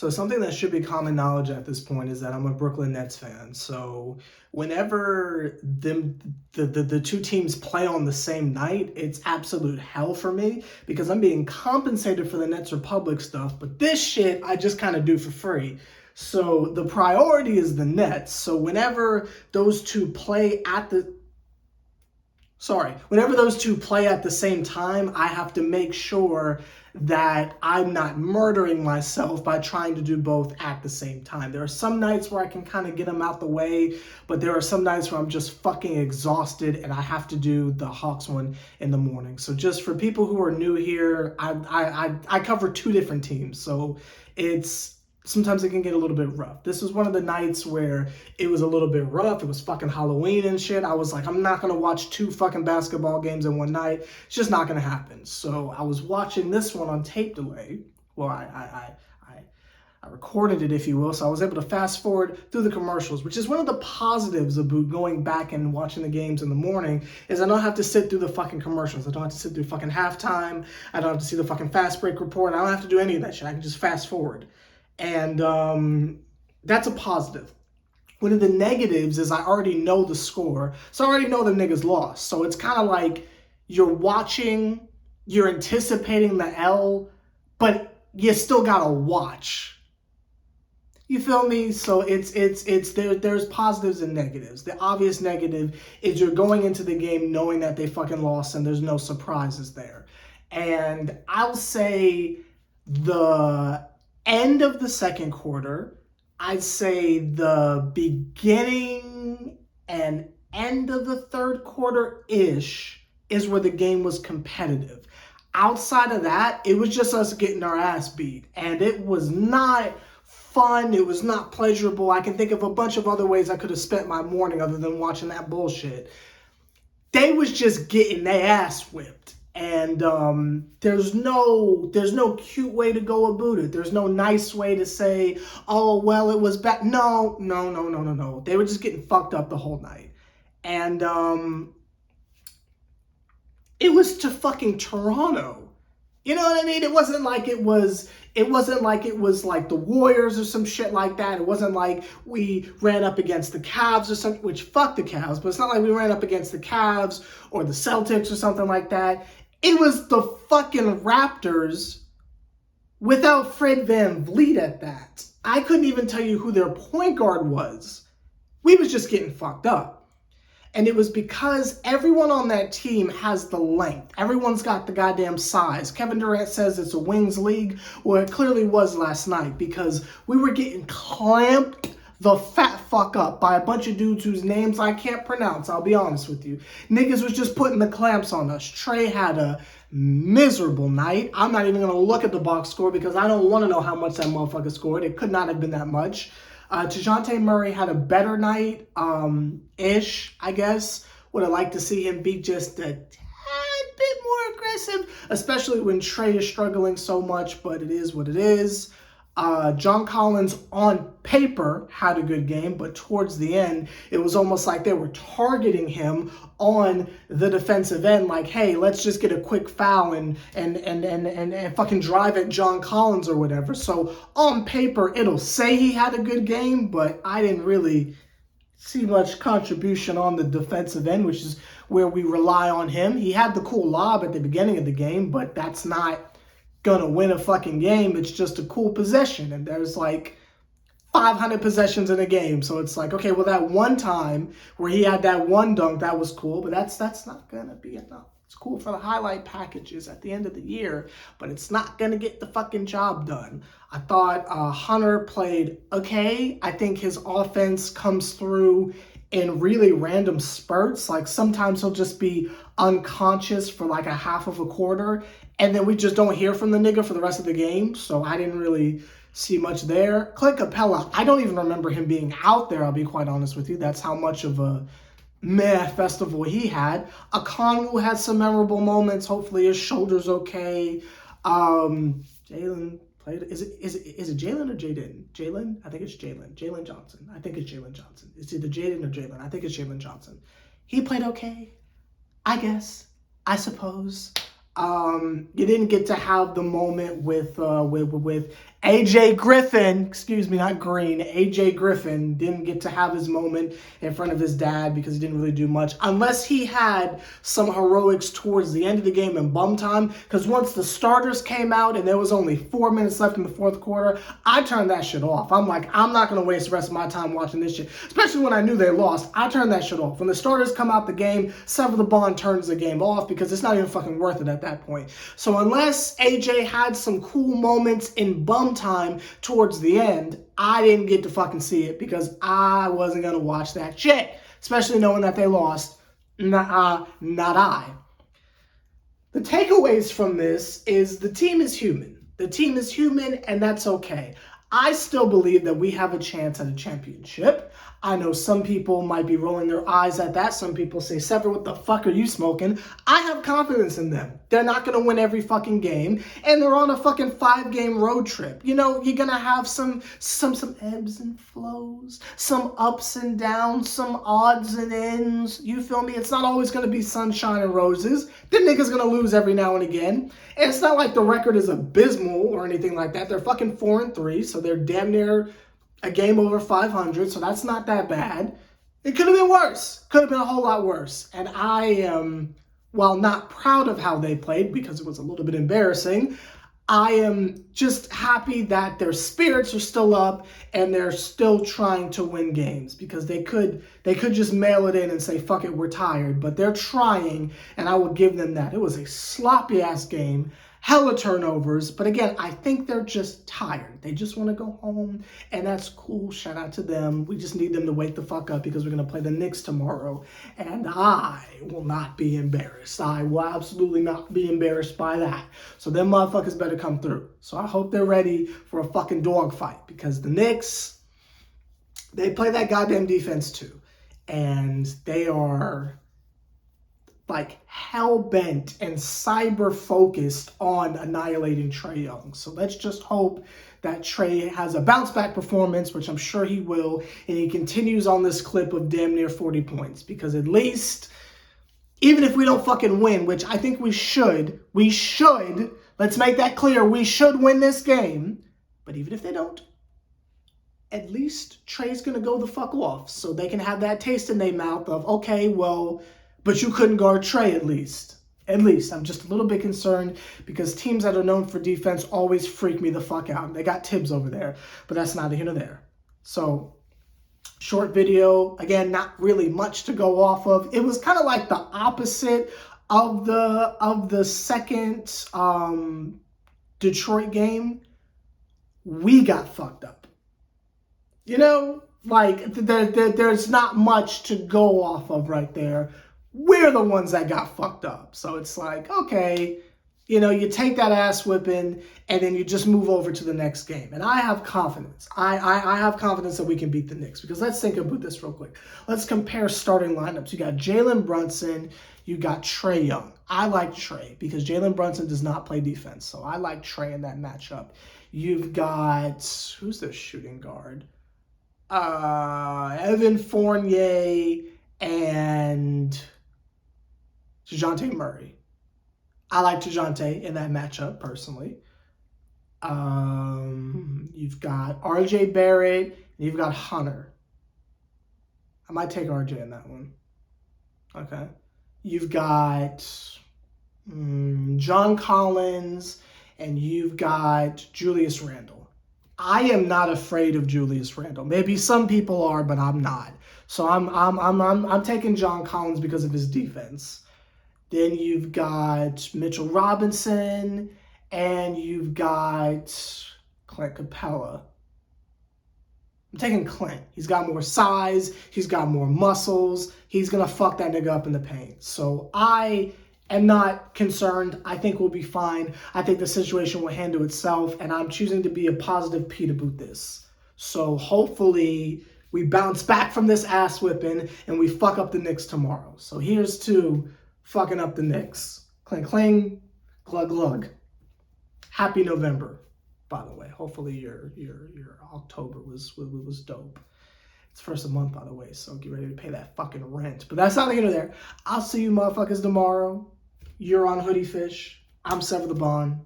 So something that should be common knowledge at this point is that I'm a Brooklyn Nets fan. So whenever the two teams play on the same night, it's absolute hell for me because I'm being compensated for the Nets Republic stuff, but this shit I just kind of do for free. So the priority is the Nets. So whenever those two play at the same time, I have to make sure that I'm not murdering myself by trying to do both at the same time. There are some nights where I can kind of get them out the way, but there are some nights where I'm just fucking exhausted and I have to do the Hawks one in the morning. So just for people who are new here, I cover two different teams. So sometimes it can get a little bit rough. This was one of the nights where it was a little bit rough. It was fucking Halloween and shit. I was like, I'm not going to watch two fucking basketball games in one night. It's just not going to happen. So I was watching this one on tape delay. Well, I recorded it, if you will, so I was able to fast forward through the commercials, which is one of the positives about going back and watching the games in the morning, is I don't have to sit through the fucking commercials. I don't have to sit through fucking halftime. I don't have to see the fucking fast break report. I don't have to do any of that shit. I can just fast forward. And that's a positive. One of the negatives is I already know the score, so I already know the niggas lost. So it's kind of like you're watching, you're anticipating the L, but you still gotta watch. You feel me? So there's positives and negatives. The obvious negative is you're going into the game knowing that they fucking lost and there's no surprises there. And I'll say the end of the second quarter, I'd say the beginning and end of the third quarter-ish is where the game was competitive. Outside of that, it was just us getting our ass beat. And it was not fun. It was not pleasurable. I can think of a bunch of other ways I could have spent my morning other than watching that bullshit. They was just getting their ass whipped. And there's no cute way to go about it. There's no nice way to say, oh, well, it was bad. No. They were just getting fucked up the whole night. And it was to fucking Toronto. You know what I mean? It wasn't like it was like the Warriors or some shit like that. It wasn't like we ran up against the Cavs or something, which fuck the Cavs, but it's not like we ran up against the Cavs or the Celtics or something like that. It was the fucking Raptors without Fred VanVleet at that. I couldn't even tell you who their point guard was. We was just getting fucked up. And it was because everyone on that team has the length. Everyone's got the goddamn size. Kevin Durant says it's a wings league. Well, it clearly was last night because we were getting clamped the fat fuck up by a bunch of dudes whose names I can't pronounce, I'll be honest with you. Niggas was just putting the clamps on us. Trey had a miserable night. I'm not even going to look at the box score because I don't want to know how much that motherfucker scored. It could not have been that much. DeJounte Murray had a better night, ish, I guess. Would have liked to see him be just a tad bit more aggressive, especially when Trey is struggling so much, but it is what it is. John Collins on paper had a good game, but towards the end, it was almost like they were targeting him on the defensive end, like, hey, let's just get a quick foul and fucking drive at John Collins or whatever. So on paper, it'll say he had a good game, but I didn't really see much contribution on the defensive end, which is where we rely on him. He had the cool lob at the beginning of the game, but that's not gonna win a fucking game. It's just a cool possession, and there's like 500 possessions in a game, so it's like, okay, well, that one time where he had that one dunk, that was cool, but that's not gonna be enough. It's cool for the highlight packages at the end of the year, but it's not gonna get the fucking job done. I thought Hunter played okay. I think his offense comes through in really random spurts. Like sometimes he'll just be unconscious for like a half of a quarter, and then we just don't hear from the nigga for the rest of the game. So I didn't really see much there. Clint Capella, I don't even remember him being out there, I'll be quite honest with you. That's how much of a meh festival he had. Okongwu had some memorable moments. Hopefully his shoulder's okay. Jalen played. Is it Jalen or Jaden? Jalen? I think it's Jalen. Jalen Johnson. I think it's Jalen Johnson. It's either Jaden or Jalen. I think it's Jalen Johnson. He played okay, I guess. I suppose. You didn't get to have the moment with AJ Griffin, excuse me, not Green, AJ Griffin didn't get to have his moment in front of his dad because he didn't really do much, unless he had some heroics towards the end of the game in bum time, because once the starters came out and there was only 4 minutes left in the fourth quarter, I turned that shit off. I'm like, I'm not going to waste the rest of my time watching this shit, especially when I knew they lost. I turned that shit off. When the starters come out the game, Sever the Bond turns the game off because it's not even fucking worth it at that point. So unless AJ had some cool moments in bum time towards the end, I didn't get to fucking see it because I wasn't going to watch that shit, especially knowing that they lost. Not I. The takeaways from this is the team is human. The team is human, and that's okay. I still believe that we have a chance at a championship. I know some people might be rolling their eyes at that. Some people say, Sever, what the fuck are you smoking? I have confidence in them. They're not going to win every fucking game, and they're on a fucking 5-game road trip. You know, you're going to have some ebbs and flows, some ups and downs, some odds and ends. You feel me? It's not always going to be sunshine and roses. The niggas going to lose every now and again. And it's not like the record is abysmal or anything like that. They're fucking 4-3, so they're damn near a game over 500, so that's not that bad. It could have been worse. Could have been a whole lot worse. And I am, while not proud of how they played because it was a little bit embarrassing, I am just happy that their spirits are still up and they're still trying to win games, because they could just mail it in and say, fuck it, we're tired. But they're trying, and I will give them that. It was a sloppy-ass game. Hella turnovers, but again, I think they're just tired. They just want to go home, and that's cool. Shout out to them. We just need them to wake the fuck up because we're going to play the Knicks tomorrow, and I will not be embarrassed. I will absolutely not be embarrassed by that. So them motherfuckers better come through. So I hope they're ready for a fucking dogfight, because the Knicks, they play that goddamn defense too, and they are like hell-bent and cyber-focused on annihilating Trae Young. So let's just hope that Trae has a bounce-back performance, which I'm sure he will, and he continues on this clip of damn near 40 points. Because at least, even if we don't fucking win, which I think we should, let's make that clear, we should win this game. But even if they don't, at least Trae's going to go the fuck off, so they can have that taste in their mouth of, okay, well, but you couldn't guard Trae at least. At least. I'm just a little bit concerned because teams that are known for defense always freak me the fuck out. They got Tibbs over there, but that's neither here nor there. So, short video. Again, not really much to go off of. It was kind of like the opposite of the second Detroit game. We got fucked up. You know, like there's not much to go off of right there. We're the ones that got fucked up. So it's like, okay, you know, you take that ass whipping and then you just move over to the next game. And I have confidence. I have confidence that we can beat the Knicks, because let's think about this real quick. Let's compare starting lineups. You got Jalen Brunson. You got Trae Young. I like Trae because Jalen Brunson does not play defense. So I like Trae in that matchup. You've got, who's the shooting guard? Evan Fournier and DeJounte Murray. I like DeJounte in that matchup, personally. You've got RJ Barrett, and you've got Hunter. I might take RJ in that one. Okay. You've got John Collins, and you've got Julius Randle. I am not afraid of Julius Randle. Maybe some people are, but I'm not. So I'm taking John Collins because of his defense. Then you've got Mitchell Robinson, and you've got Clint Capella. I'm taking Clint. He's got more size. He's got more muscles. He's going to fuck that nigga up in the paint. So I am not concerned. I think we'll be fine. I think the situation will handle itself, and I'm choosing to be a positive P to boot this. So hopefully we bounce back from this ass whipping and we fuck up the Knicks tomorrow. So here's to fucking up the Knicks. Cling, cling, glug, glug. Happy November, by the way. Hopefully your October was dope. It's first of the month, by the way, so get ready to pay that fucking rent. But that's not here or there. I'll see you motherfuckers tomorrow. You're on Hoodie Fish. I'm Sever the Bond.